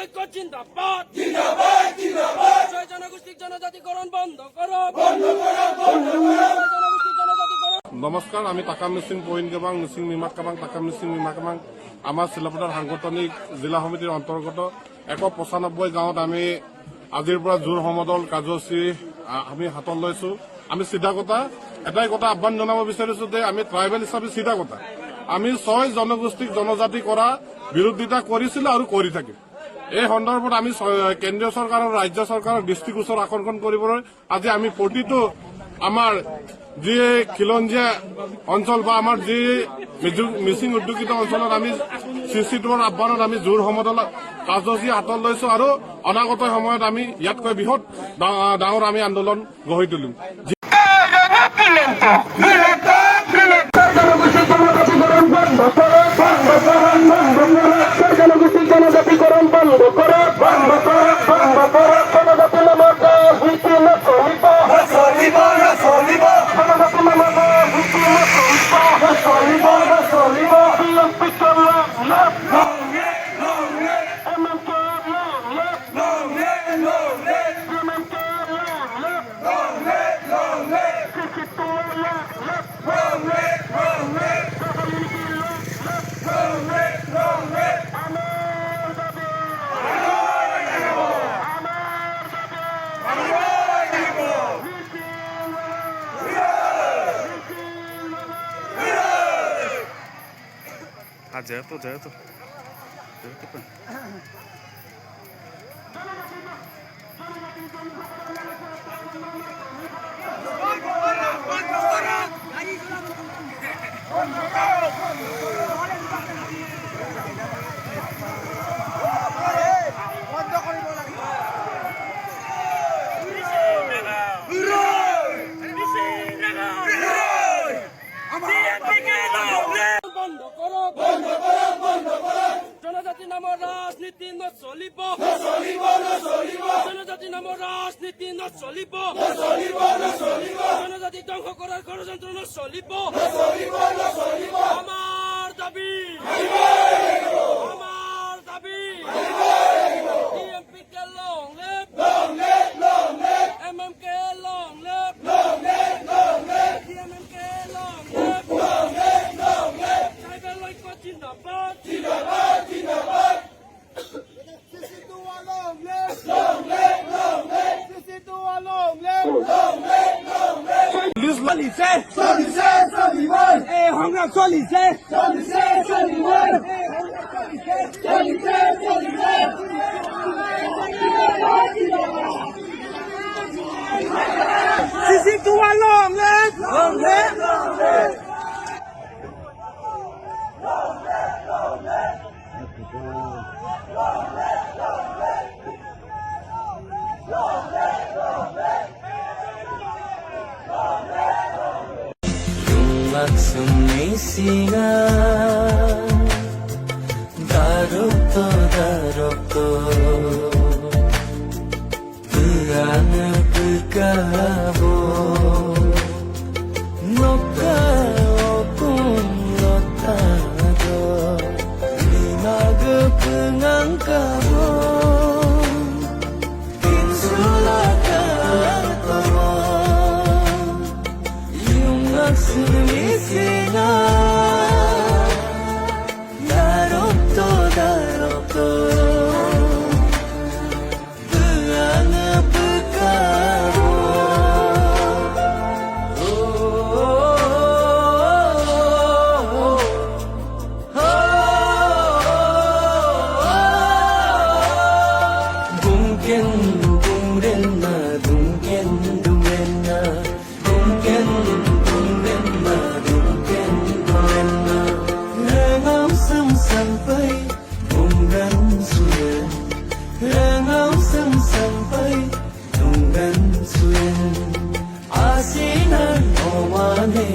ঐক্য জিন্দাবাদ বিষয় জনগোষ্ঠী জনজাতিকৰণ বন্ধ কৰো নমস্কাৰ, আমি টাকাম মিচিং পইন কেবাং মিচিং নিমাক কাবাং টাকাম মিচিং নিমাক কাবাং আমাৰ চিলাপথাৰ সাংগঠনিক জিলা সমিতিৰ অন্তৰ্গত 195 গাঁৱত আমি আজিৰ পৰা জোৰ সমদল কাৰ্যসূচী আমি হাতত লৈছো। আমি চিধা কথা এটাই কথা আহ্বান জনাব বিচাৰিছো যে আমি ট্ৰাইবেল হিচাপে চিধা কথা আমি 6 জনগোষ্ঠীক জনজাতি কৰা বিৰোধিতা কৰিছিল আৰু কৰি থাকিম। এই সন্দৰ্ভত আমি কেন্দ্ৰীয় চৰকাৰ আৰু ৰাজ্য চৰকাৰৰ দৃষ্টিগোচৰ আকৰ্ষণ কৰিবলৈ আজি আমি প্ৰতিটো আমাৰ যি খিলঞ্জীয়া অঞ্চল বা আমাৰ যি মিচিং উদ্যোগিত অঞ্চলত আমি CC2ৰ আহ্বানত আমি জোৰ সমদল কাৰ্যসূচী হাতত লৈছো আৰু অনাগত সময়ত আমি ইয়াতকৈ বৃহৎ ডাঙৰ আমি আন্দোলন গঢ়ি তুলিম। জনজাতিকৰণ বন্ধ কৰো jatuh kan. জনজাতি নামৰ ৰাজনীতি নচলিব জনজাতি নামৰ ৰাজনীতি নচলিব জনজাতি ধ্বংস কৰাৰ ষড়যন্ত্ৰ নচলিব আমাৰ দাবী DMPK long live MMK long live DMMK long live tribal ঐক্য জিন্দাবাদ Sungai singa darokto Tuhan berkabo Noka opung lotado Lima gepengangkabo Insulakatomo Yung singa darokto Tuhan berkabo Bungken bungrenna sampai tunggan suyen asinan owane